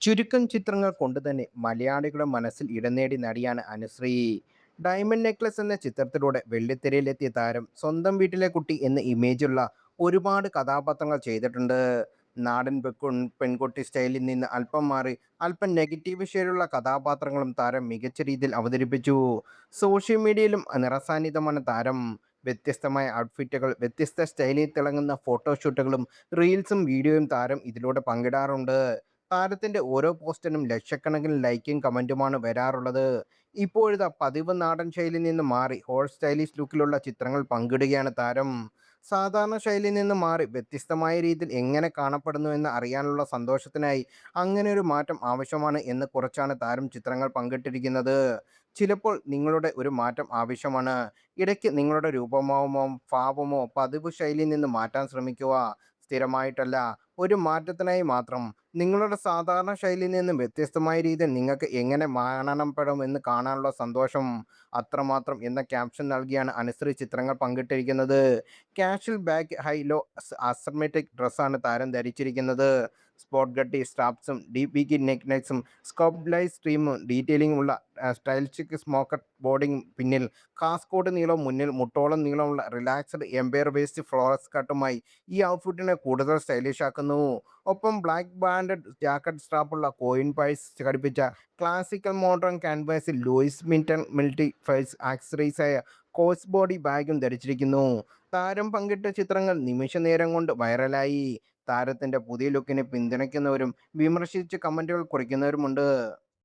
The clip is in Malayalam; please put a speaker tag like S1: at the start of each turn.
S1: ചുരുക്കം ചിത്രങ്ങൾ കൊണ്ട് തന്നെ മലയാളികളുടെ മനസ്സിൽ ഇടം നേടിയ നടിയാണ് അനുശ്രീ. ഡയമണ്ട് നെക്ലസ് എന്ന ചിത്രത്തിലൂടെ വെള്ളിത്തിരയിലെത്തിയ താരം സ്വന്തം വീട്ടിലെ കുട്ടി എന്ന ഇമേജുള്ള ഒരുപാട് കഥാപാത്രങ്ങൾ ചെയ്തിട്ടുണ്ട്. നാടൻ പെൺകുട്ടി സ്റ്റൈലിൽ നിന്ന് അല്പം മാറി അല്പം നെഗറ്റീവ് ഷെയ്ഡുള്ള കഥാപാത്രങ്ങളും താരം മികച്ച രീതിയിൽ അവതരിപ്പിച്ചു. സോഷ്യൽ മീഡിയയിലും നിറസാന്നിധ്യമാണ് താരം. വ്യത്യസ്തമായ ഔട്ട്ഫിറ്റുകൾ, വ്യത്യസ്ത സ്റ്റൈലിൽ തിളങ്ങുന്ന ഫോട്ടോഷൂട്ടുകളും റീൽസും വീഡിയോയും താരം ഇതിലൂടെ പങ്കിടാറുണ്ട്. താരത്തിന്റെ ഓരോ പോസ്റ്റിനും ലക്ഷക്കണക്കിന് ലൈക്കും കമന്റുമാണ് വരാറുള്ളത്. ഇപ്പോഴിതാ പതിവ് നാടൻ ശൈലിയിൽ നിന്ന് മാറി ഹോട്ട് സ്റ്റൈലിഷ് ലുക്കിലുള്ള ചിത്രങ്ങൾ പങ്കിടുകയാണ് താരം. സാധാരണ ശൈലിയിൽ നിന്ന് മാറി വ്യത്യസ്തമായ രീതിയിൽ എങ്ങനെ കാണപ്പെടുന്നു എന്ന് അറിയാനുള്ള സന്തോഷത്തിനായി അങ്ങനെ ഒരു മാറ്റം ആവശ്യമാണ് എന്ന് കുറിച്ചാണ് താരം ചിത്രങ്ങൾ പങ്കിട്ടിരിക്കുന്നത്. ചിലപ്പോൾ നിങ്ങളുടെ ഒരു മാറ്റം ആവശ്യമാണ്. ഇടയ്ക്ക് നിങ്ങളുടെ രൂപമോ ഭാവമോ പതിവ് ശൈലിയിൽ നിന്ന് മാറ്റാൻ ശ്രമിക്കുക. സ്ഥിരമായിട്ടല്ല, ഒരു മാറ്റത്തിനായി മാത്രം. നിങ്ങളുടെ സാധാരണ ശൈലിയിൽ നിന്ന് വ്യത്യസ്തമായ രീതിയിൽ നിങ്ങൾക്ക് എങ്ങനെ കാണപ്പെടാമെന്ന് കാണാനുള്ള സന്തോഷം അത്രമാത്രം എന്ന ക്യാപ്ഷൻ നൽകിയാണ് അനുശ്രീ ചിത്രങ്ങൾ പങ്കിട്ടിരിക്കുന്നത്. Casual back high low asymmetric ഡ്രസ്സാണ് താരം ധരിച്ചിരിക്കുന്നത്. സ്പോട്ട് ഗട്ടി സ്ട്രാപ്സും ഡീപ് നെക്ക് നെക്സും സ്കോപ്പ് ലൈ സ്ട്രീമും ഡീറ്റെയിലിംഗ് ഉള്ള സ്റ്റൈലിഷ് സ്മോക്കർ ബോർഡിംഗ് പിന്നിൽ കാസ്കോട്ട് നീളവും മുന്നിൽ മുട്ടോളം നീളമുള്ള റിലാക്സ്ഡ് എംപയർ വേസ്റ്റ് ഫ്ലോറസ് കട്ടുമായി ഈ ഔട്ട്ഫിറ്റിനെ കൂടുതൽ സ്റ്റൈലിഷ് ആക്കുന്നു. ഒപ്പം ബ്ലാക്ക് ബാൻഡഡ് ജാക്കറ്റ് സ്ട്രാപ്പുള്ള കോയിൻ പൈസ് ഘടിപ്പിച്ച ക്ലാസിക്കൽ മോഡേൺ ക്യാൻവാസിൽ ലൂയിസ് മിൽട്ടൺ മൾട്ടി ഫേസ് ആക്സറീസായ കോഴ്സ് ബോഡി ബാഗും ധരിച്ചിരിക്കുന്നു. താരം പങ്കിട്ട ചിത്രങ്ങൾ നിമിഷ നേരം കൊണ്ട് വൈറലായി. താരത്തിന്റെ പുതിയ ലുക്കിനെ പിന്തുണയ്ക്കുന്നവരും വിമർശിച്ച് കമന്റുകൾ കുറിക്കുന്നവരുമുണ്ട്.